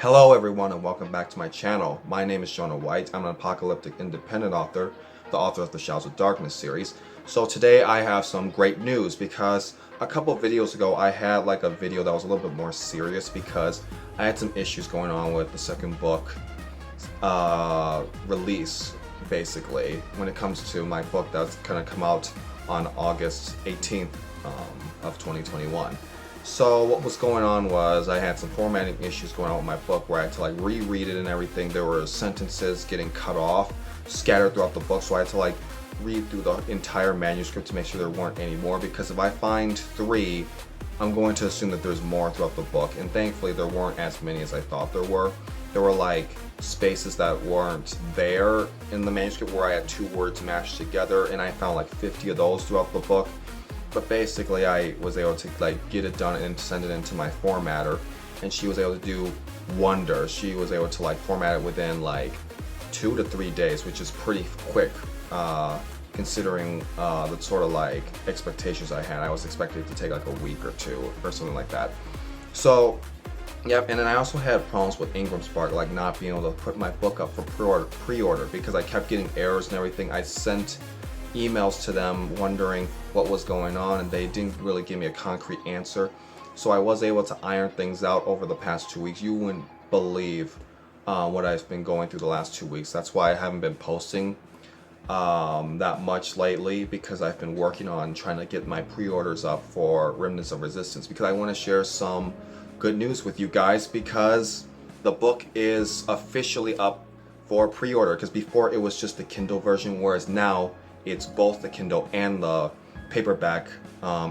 Hello everyone and welcome back to my channel. My name is Jonah White. I'm an apocalyptic independent author, the author of the Shadows of Darkness series. So today I have some great news because a couple of videos ago I had like a video that was a little bit more serious because I had some issues going on with the second book release, basically, when it comes to my book that's going to come out on August 18th of 2021. So what was going on was I had some formatting issues going on with my book where I had to like reread it and everything. There were sentences getting cut off, scattered throughout the book, so I had to like read through the entire manuscript to make sure there weren't any more, because if I find 3, I'm going to assume that there's more throughout the book, and thankfully there weren't as many as I thought there were. There were like spaces that weren't there in the manuscript where I had 2 words mashed together, and I found like 50 of those throughout the book. But basically I was able to like get it done and send it into my formatter, and she was able to do wonders. She was able to like format it within like 2 to 3 days, which is pretty quick considering the sort of like expectations I had. I was expecting it to take like a week or 2 or something like that. So yep, and then I also had problems with Ingram Spark, like not being able to put my book up for pre-order because I kept getting errors and everything. I sent emails to them wondering what was going on, and they didn't really give me a concrete answer. So I was able to iron things out over the past 2 weeks. You wouldn't believe what I've been going through the last 2 weeks. That's why I haven't been posting that much lately, because I've been working on trying to get my pre-orders up for Remnants of Resistance, because I want to share some good news with you guys, because the book is officially up for pre-order. Because before it was just the Kindle version, whereas now it's both the Kindle and the paperback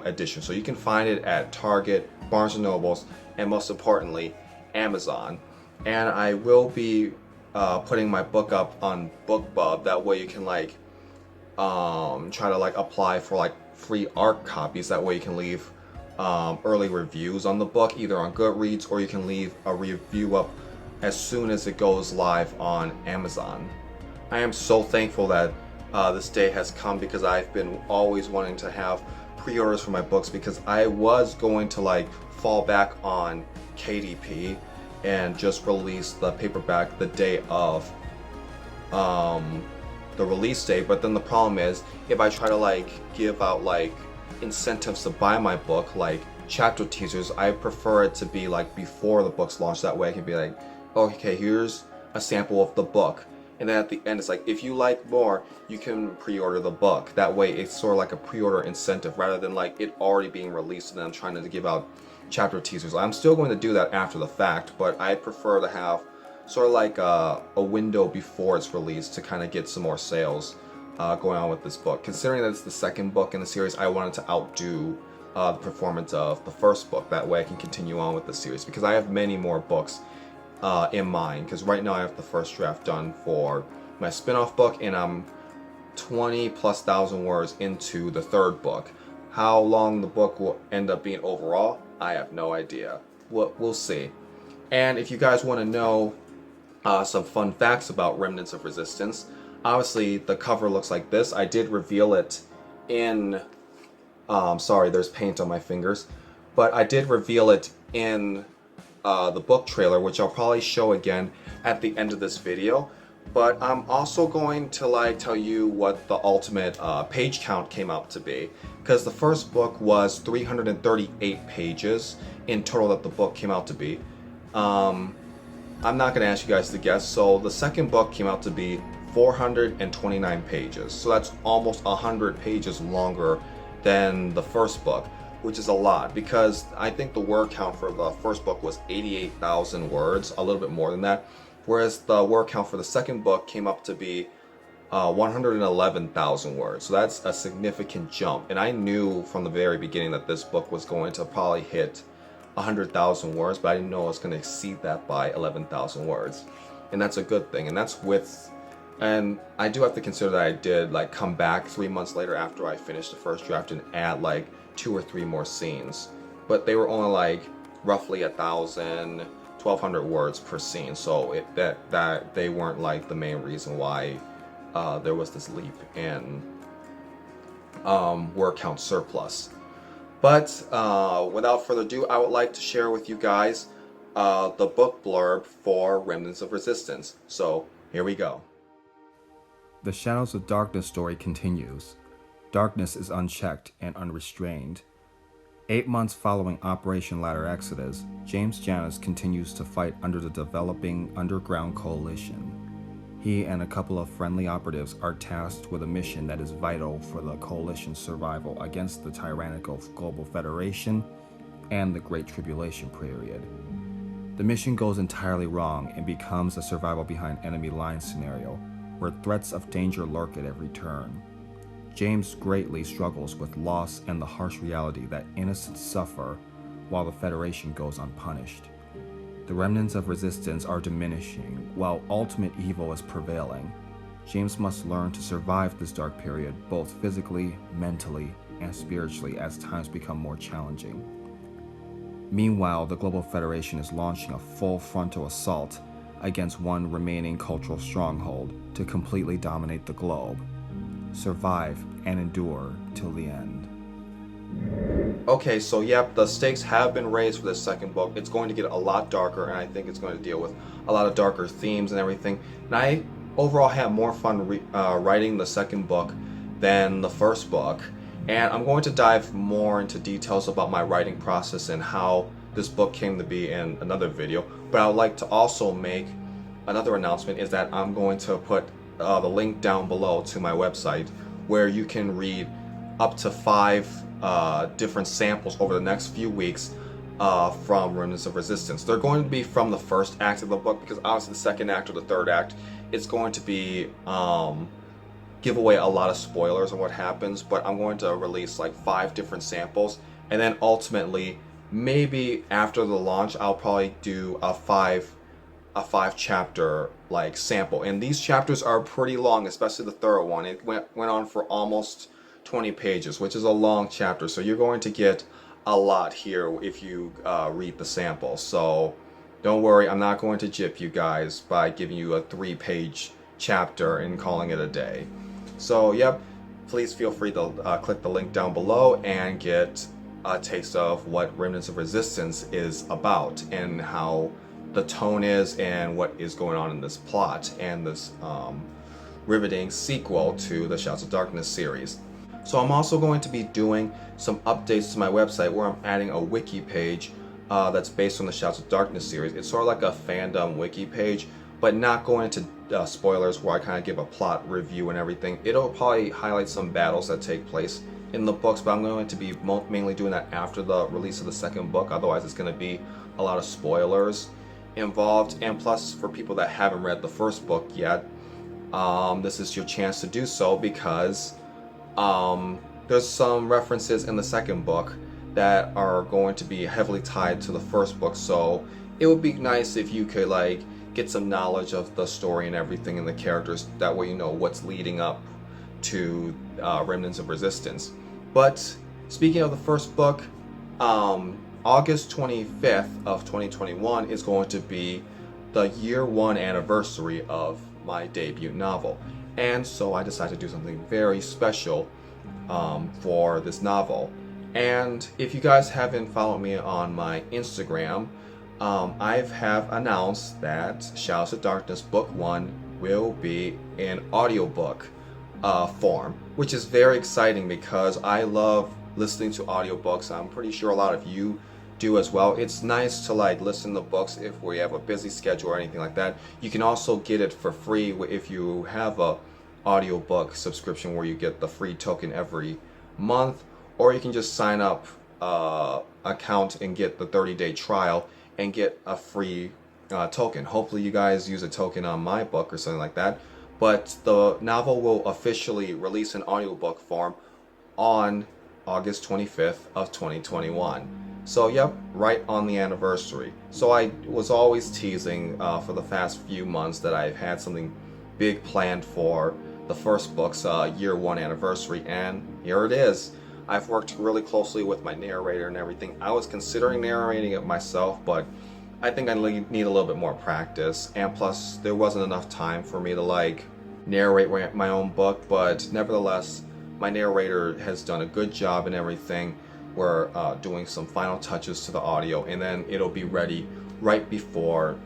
edition. So you can find it at Target, Barnes & Nobles, and most importantly, Amazon. And I will be putting my book up on BookBub. That way you can like try to like apply for like free art copies. That way you can leave early reviews on the book, either on Goodreads, or you can leave a review up as soon as it goes live on Amazon. I am so thankful that this day has come, because I've been always wanting to have pre-orders for my books, because I was going to like fall back on KDP and just release the paperback the day of the release date. But then the problem is, if I try to like give out like incentives to buy my book, like chapter teasers, I prefer it to be like before the book's launched. That way I can be like, okay, here's a sample of the book. And then at the end, it's like, if you like more, you can pre-order the book. That way, it's sort of like a pre-order incentive rather than like it already being released and then I'm trying to give out chapter teasers. I'm still going to do that after the fact, but I prefer to have sort of like a window before it's released to kind of get some more sales going on with this book. Considering that it's the second book in the series, I wanted to outdo the performance of the first book. That way I can continue on with the series, because I have many more books in mind, because right now I have the first draft done for my spin-off book, and I'm 20,000+ words into the third book. How long the book will end up being overall, I have no idea. We'll see. And if you guys want to know some fun facts about Remnants of Resistance, obviously the cover looks like this. I did reveal it in sorry, there's paint on my fingers, but I did reveal it in the book trailer, which I'll probably show again at the end of this video. But I'm also going to like tell you what the ultimate page count came out to be, because the first book was 338 pages in total that the book came out to be. I'm not going to ask you guys to guess. So the second book came out to be 429 pages. So that's almost 100 pages longer than the first book, which is a lot, because I think the word count for the first book was 88,000 words, a little bit more than that, whereas the word count for the second book came up to be 111,000 words. So that's a significant jump, and I knew from the very beginning that this book was going to probably hit 100,000 words, but I didn't know it was going to exceed that by 11,000 words, and that's a good thing. And that's with, and I do have to consider that I did like come back 3 months later after I finished the first draft and add like 2 or 3 more scenes, but they were only like roughly 1,000, 1,200 words per scene, so that they weren't like the main reason why there was this leap in word count surplus. But without further ado, I would like to share with you guys the book blurb for Remnants of Resistance. So here we go. The Shadows of Darkness story continues. Darkness is unchecked and unrestrained. 8 months following Operation Ladder Exodus, James Janus continues to fight under the developing underground coalition. He and a couple of friendly operatives are tasked with a mission that is vital for the coalition's survival against the tyrannical Global Federation and the Great Tribulation period. The mission goes entirely wrong and becomes a survival behind enemy lines scenario, where threats of danger lurk at every turn. James greatly struggles with loss and the harsh reality that innocents suffer while the Federation goes unpunished. The remnants of resistance are diminishing, while ultimate evil is prevailing. James must learn to survive this dark period, both physically, mentally, and spiritually as times become more challenging. Meanwhile, the Global Federation is launching a full frontal assault against one remaining cultural stronghold to completely dominate the globe. Survive and endure till the end. Okay, so yep, the stakes have been raised for this second book. It's going to get a lot darker, and I think it's going to deal with a lot of darker themes and everything. And I overall had more fun writing the second book than the first book. And I'm going to dive more into details about my writing process and how this book came to be in another video. But I would like to also make another announcement, is that I'm going to put the link down below to my website where you can read up to 5 different samples over the next few weeks from Remnants of Resistance. They're going to be from the first act of the book, because obviously the second act or the third act, it's going to be give away a lot of spoilers on what happens, but I'm going to release like 5 different samples, and then ultimately maybe after the launch I'll probably do a 5 chapter like sample. And these chapters are pretty long, especially the third one. It went on for almost 20 pages, which is a long chapter, so you're going to get a lot here if you read the sample. So don't worry, I'm not going to gyp you guys by giving you a 3-page chapter and calling it a day. So yep, please feel free to click the link down below and get a taste of what Remnants of Resistance is about and how the tone is and what is going on in this plot and this riveting sequel to the Shouts of Darkness series. So I'm also going to be doing some updates to my website where I'm adding a wiki page that's based on the Shouts of Darkness series. It's sort of like a fandom wiki page, but not going into spoilers where I kind of give a plot review and everything. It'll probably highlight some battles that take place in the books, but I'm going to be mainly doing that after the release of the second book. Otherwise, it's going to be a lot of spoilers involved. And plus, for people that haven't read the first book yet, this is your chance to do so, because there's some references in the second book that are going to be heavily tied to the first book. So it would be nice if you could like get some knowledge of the story and everything and the characters. That way you know what's leading up to Remnants of Resistance. But speaking of the first book, August 25th of 2021 is going to be the year 1 anniversary of my debut novel. And so I decided to do something very special for this novel. And if you guys haven't followed me on my Instagram, I have announced that Shouts of Darkness Book 1 will be in audiobook form, which is very exciting because I love listening to audiobooks. I'm pretty sure a lot of you do as well. It's nice to like listen to books if we have a busy schedule or anything like that. You can also get it for free if you have a audiobook subscription where you get the free token every month, or you can just sign up account and get the 30-day trial and get a free token. Hopefully you guys use a token on my book or something like that. But the novel will officially release in audiobook form on August 25th of 2021. So yep, right on the anniversary. So I was always teasing for the past few months that I've had something big planned for the first book's year 1 anniversary, and here it is. I've worked really closely with my narrator and everything. I was considering narrating it myself, but I think I need a little bit more practice, and plus there wasn't enough time for me to like narrate my own book. But nevertheless, my narrator has done a good job and everything. We're doing some final touches to the audio, and then it'll be ready right before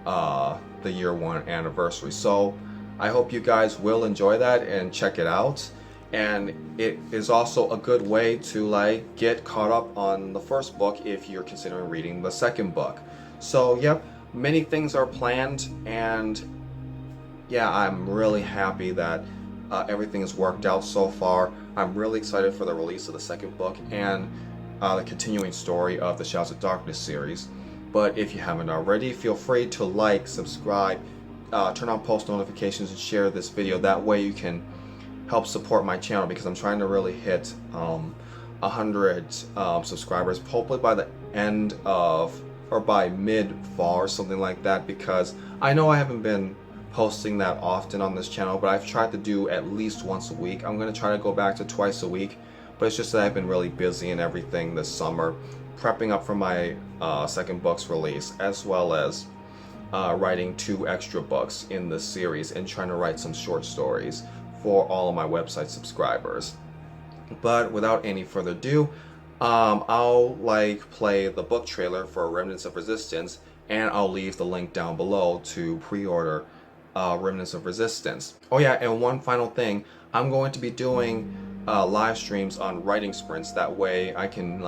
the year 1 anniversary. So I hope you guys will enjoy that and check it out. And it is also a good way to like get caught up on the first book if you're considering reading the second book. So yep, many things are planned, and yeah, I'm really happy that everything has worked out so far. I'm really excited for the release of the second book and the continuing story of the Shadows of Darkness series. But if you haven't already, feel free to like, subscribe, turn on post notifications, and share this video. That way you can help support my channel, because I'm trying to really hit 100 subscribers, hopefully by the end of, or by mid-fall or something like that, because I know I haven't been posting that often on this channel, but I've tried to do at least once a week. I'm going to try to go back to twice a week, but it's just that I've been really busy and everything this summer, prepping up for my second book's release, as well as writing 2 extra books in this series and trying to write some short stories for all of my website subscribers. But without any further ado, I'll play the book trailer for Remnants of Resistance, and I'll leave the link down below to pre-order Remnants of Resistance. Oh yeah, and one final thing, I'm going to be doing live streams on writing sprints. That way I can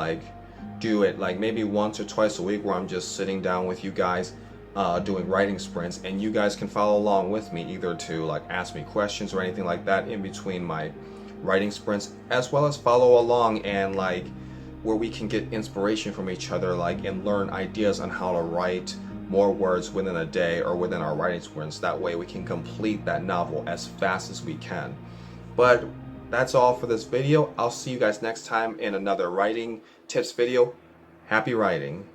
do it maybe once or twice a week, where I'm just sitting down with you guys doing writing sprints, and you guys can follow along with me, either to ask me questions or anything like that in between my writing sprints, as well as follow along and where we can get inspiration from each other, and learn ideas on how to write more words within a day or within our writing sprints. That way we can complete that novel as fast as we can. But that's all for this video. I'll see you guys next time in another writing tips video. Happy writing.